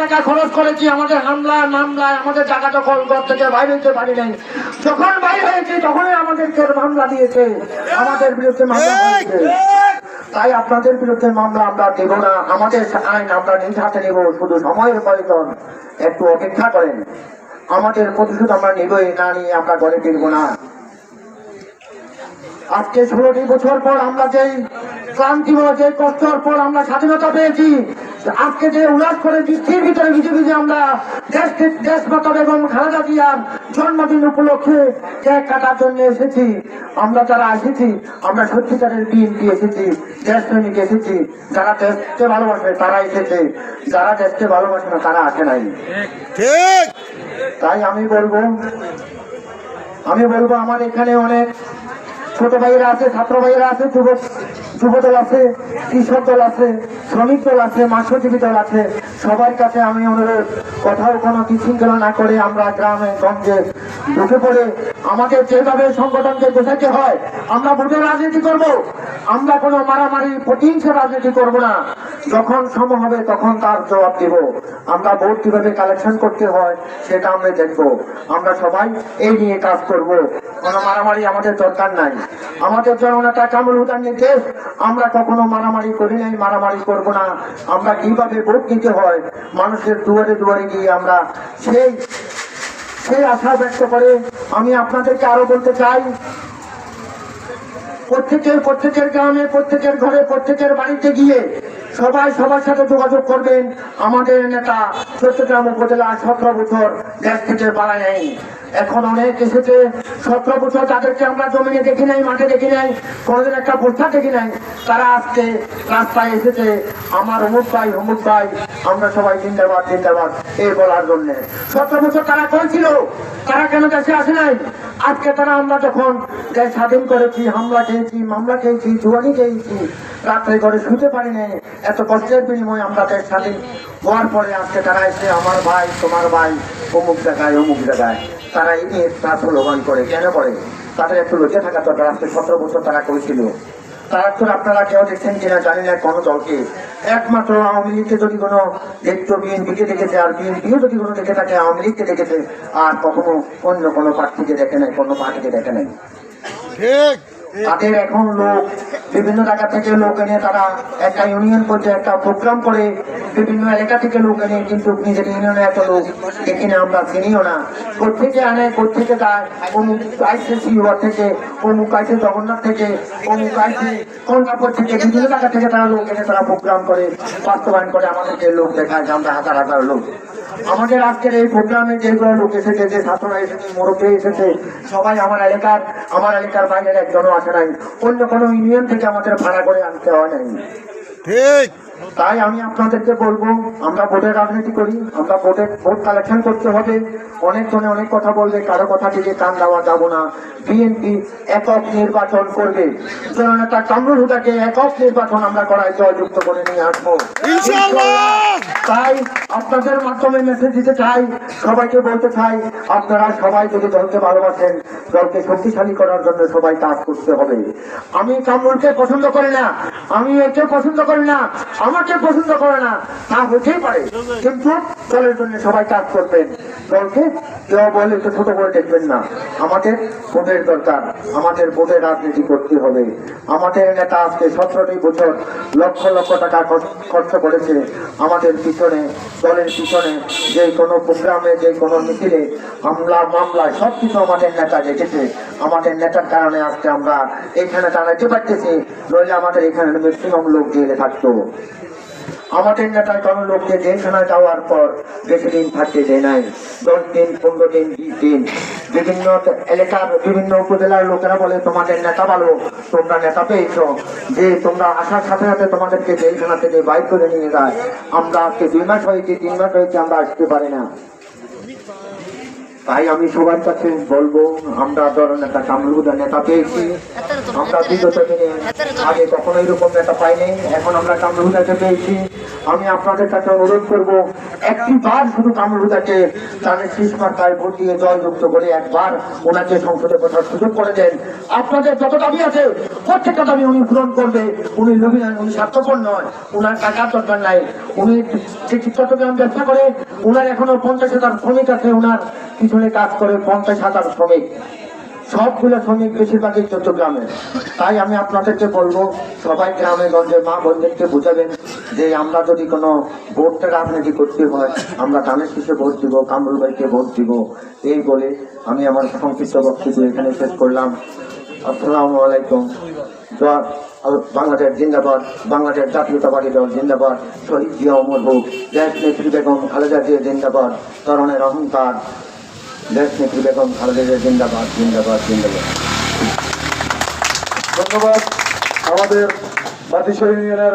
টাকা খরচ করেছি আমাদের হামলা মামলায়, আমাদের টাকা যখন ঘর থেকে বাইরে হতে পারি নাই, যখন বাইরে হয়েছে তখনই আমাদেরকে মামলা দিয়েছে, আমাদের বিরুদ্ধে মামলা হয়েছে। তাই আপনাদের বিরুদ্ধে মামলা আমরা দেব না, আমাদের আইন আমরা নিজ হাতে নেব, শুধু সময়ের প্রয়োজন, একটু অপেক্ষা করেন। আমাদের প্রতিশোধ আমরা নেবই, না নিয়ে আমরা ঘরে ফিরব না। আজকে 16টি বছর পর আমরা যেই ক্লান্তি যে কষ্টর পর আমরা স্বাধীনতা পেয়েছি, আজকে যে উল্লাস করে বৃষ্টির ভিতরে ভিজে ভিজে আমরা দেশমাতা বেগম খালেদা জিয়ার জন্মদিন উপলক্ষে কেক কাটার জন্য এসেছি। আমরা যারা এসেছি, আমরা সত্যিকারের বিএনপি এসেছি, দেশপ্রেমিক এসেছি। যারা দেশকে ভালোবাসে তারা এসেছে, যারা দেশকে ভালোবাসে না তারা আসে নাই। তাই আমি বলবো আমার এখানে অনেক ছোট ভাইয়েরা আছে, ছাত্র ভাইয়েরা আছে, যুবদল আছে, কৃষক দল আছে, শ্রমিক দল আছে, মৎস্যজীবী দল আছে। সবার কাছে আমি অনুরোধ, কোথাও কোনো বিশৃঙ্খলা না করে আমরা গ্রামে গঞ্জে ঢুকে পড়ে আমাদের যেভাবে সংগঠনকে বোঝাতে হয়, আমরা ভোটের রাজনীতি করব। আমরা কোনো মারামারি প্রতিহিংস রাজনীতি করব না। যখন সময় হবে তখন তার জবাব দেব। আমরা ভোট কিভাবে কালেকশন করতে হয় সেটা আমরা দেখব। আমরা সবাই এই নিয়ে কাজ করব। কোনো মারামারি আমাদের দরকার নাই। আমাদের জননেতা কামরুল হুদার নির্দেশ, আমরা কখনো মারামারি করি নাই, মারামারি করব না। আমরা কিভাবে ভোট নিতে হয় মানুষের দুয়ারে দুয়ারে গিয়ে আমরা সেই আশা ব্যক্ত করে আমি আপনাদেরকে আরো বলতে চাই, প্রত্যেকের গ্রামে, প্রত্যেকের ঘরে, প্রত্যেকের বাড়িতে গিয়ে সবাই সবার সাথে যোগাযোগ করবেন। আমাদের নেতা চট্টগ্রাম উপজেলা 17 বছর দেশ থেকে পালায় নাই। এখন অনেক এসেছে 17 বছর, তাদেরকে আমরা জমিনে দেখি নাই, মাঠে দেখি নাই, কোনোদিন একটা পোস্টার দেখি নাই। তারা আজকে রাস্তায় এসেছে, আমার অমুক ভাই অমুক ভাই, আমরা সবাই জিন্দাবাদ জিন্দাবাদ এই বলার জন্য। 17 বছর তারা করেছিল, তারা কেন দেশে আসে নাই? আজকে তারা আমরা যখন দেশ স্বাধীন করেছি, হামলা খেয়েছি, মামলা খেয়েছি, জুয়ানি খেয়েছি, রাত্রে ঘরে শুতে পারি নাই, এত কষ্টের বিনিময়ে আমরা দেশ স্বাধীন হওয়ার পরে আজকে তারা এসে আমার ভাই তোমার ভাই অমুক জায়গায় তারা এই নিয়ে তার স্লোগান করে। কেন করে? তাদের একটু লজ্জা থাকা দরকার। আজকে 17 বছর তারা করেছিল। তার তো আপনারা কেউ দেখছেন কিনা জানি না কোনো দলকে, একমাত্র আওয়ামী লীগকে যদি কোনো দেখতো, বিএনপিকে দেখেছে, আর বিএনপিও যদি কোনো দেখে থাকে আওয়ামী লীগকে দেখেছে, আর কখনো অন্য কোনো প্রার্থীকে দেখে নাই, কোনো পার্টিকে দেখে নাই। তাদের এখন লোক বিভিন্ন জায়গা থেকে লোক এনে তারা একটা ইউনিয়ন করছে, একটা প্রোগ্রাম করে বিভিন্ন এলাকা থেকে লোক এনে, কিন্তু নিজের ইউনিয়নে এত লোক দেখি না, আমরা চিনিও না। কোথেকে আনে, কোথেকে যায়, অমুক আইসে শিওর থেকে, অমুক আইসে জগন্নাথ থেকে, অমুক আইসে কন্যাপুর থেকে, বিভিন্ন জায়গা থেকে তারা লোক এনে তারা প্রোগ্রাম করে, বাস্তবায়ন করে, আমাদেরকে লোক দেখায় যে আমরা হাজার হাজার লোক। আমাদের আজকের এই প্রোগ্রামে যেগুলো লোক এসেছে, যে ছাত্ররা এসেছে, মোরব্বী এসেছে, সবাই আমার এলাকার বাইরের একজনও আসে নাই, অন্য কোনো ইউনিয়ন থেকে আমাদের ভাড়া করে আনতে হয় নাই। ঠিক তাই আমি আপনাদেরকে বলবো, আমরা ভোটের রাজনীতি করি, আমরা ভোট কালেকশন করতে হবে। অনেকজনে অনেক কথা বলবে, কারো কথা থেকে কান দেওয়া যাব না। বিএনপি একক নির্বাচন করবে, জননেতা কামরুল হুদাকে একক নির্বাচন আমরা করায় জয়যুক্ত করে নিয়ে আসবো ইনশাআল্লাহ। তাই আপনাদের মাধ্যমে মেসেজ দিতে চাই, সবাইকে বলতে চাই, আপনারা সবাই যদি দলকে ভালোবাসেন, দলকে শক্তিশালী করার জন্য সবাই কাজ করতে হবে। আমি কামরুলকে পছন্দ করি না, আমি একে পছন্দ করি না, আমাকে পছন্দ করে না, তা হতেই পারে, কিন্তু দলের জন্য সবাই কাজ করবেন। দলকে কেউ বলে তো ছোট করে দেখবেন না। আমাদের ভোটের দরকার, আমাদের ভোটের রাজনীতি করতে হবে। আমাদের নেতা আজকে 17টি বছর লক্ষ লক্ষ টাকা খরচ করেছে আমাদের পিছনে, দলের পিছনে, যে কোনো প্রোগ্রামে, যে কোনো মিছিলে, হামলা মামলায় সবকিছু আমাদের নেতা দেখেছে। আমাদের নেতার কারণে আজকে আমরা এইখানে দাঁড়াইতে পারতেছি, নইলে আমাদের এখানে ম্যাক্সিমাম লোক জেলে থাকতো। আমাদের নেতার কোনো লোককে জেলখানায় যাওয়ার পর বেশি দিন থাকতে দেয় নাই, 10 দিন, 15 দিন, 20 দিন। বিভিন্ন এলাকার বিভিন্ন উপজেলার লোকেরা বলে তোমাদের নেতা ভালো, তোমরা নেতা পেয়েছ, যে তোমরা আসার সাথে সাথে তোমাদেরকে জেলখানা থেকে বাইর করে নিয়ে যায়। আমরা আজকে 2 মাস হয়েছে, 3 মাস হয়েছে, আমরা আসতে পারি না। তাই আমি সবার কাছে বলবো, আমরা দলনেতা কামরুল হুদার নেতা পেয়েছি। আমরা বিগত দিনে আগে কখনো এরকম নেতা পাইনি, এখন আমরা কামরুল হুদাকে পেয়েছি। আমি আপনাদের কাছে অনুরোধ করব, একটি বার শুধু কামরুদাকে তাদের শীষ মার্কায় ভোট দিয়ে জয়যুক্ত করে একবার ওনাকে সংসদে বসার সুযোগ করে দেন। আপনাদের যত দাবি আছে প্রত্যেকটা দাবি উনি পূরণ করবে। উনি লোভী নয়, উনি স্বার্থপর নয়, উনার টাকার দরকার নাই। উনি যে চট্টগ্রাম ব্যবসা করে, উনার এখনো 50,000 শ্রমিক আছে, উনার পিছনে কাজ করে 50,000 শ্রমিক, সবগুলো শ্রমিক বেশিরভাগই চট্টগ্রামে। তাই আমি আপনাদেরকে বলবো, সবাই গ্রামে গঞ্জে মা বোনদেরকে বুঝাবেন যে আমরা যদি কোনো ভোটটা রাজনীতি করতে হয়, আমরা ধানের শীষে ভোট দিব, কামরুল ভাইকে ভোট দিব। এই বলে আমি আমার সংক্ষিপ্ত বক্তব্য এখানে শেষ করলাম। আসসালামু আলাইকুম। বাংলাদেশ জিন্দাবাদ, বাংলাদেশ জাতীয়তাবাদী দল জিন্দাবাদ, শহীদ জিয়া অমর হোক, দেশ নেত্রী বেগম খালেদা জিয়া জিন্দাবাদ, তরুণের অহংকার, দেশ নেত্রী বেগম খালেদা জিয়া জিন্দাবাদ, জিন্দাবাদ, জিন্দাবাদ। ধন্যবাদ আমাদের বাতিশাহী ইউনিয়নের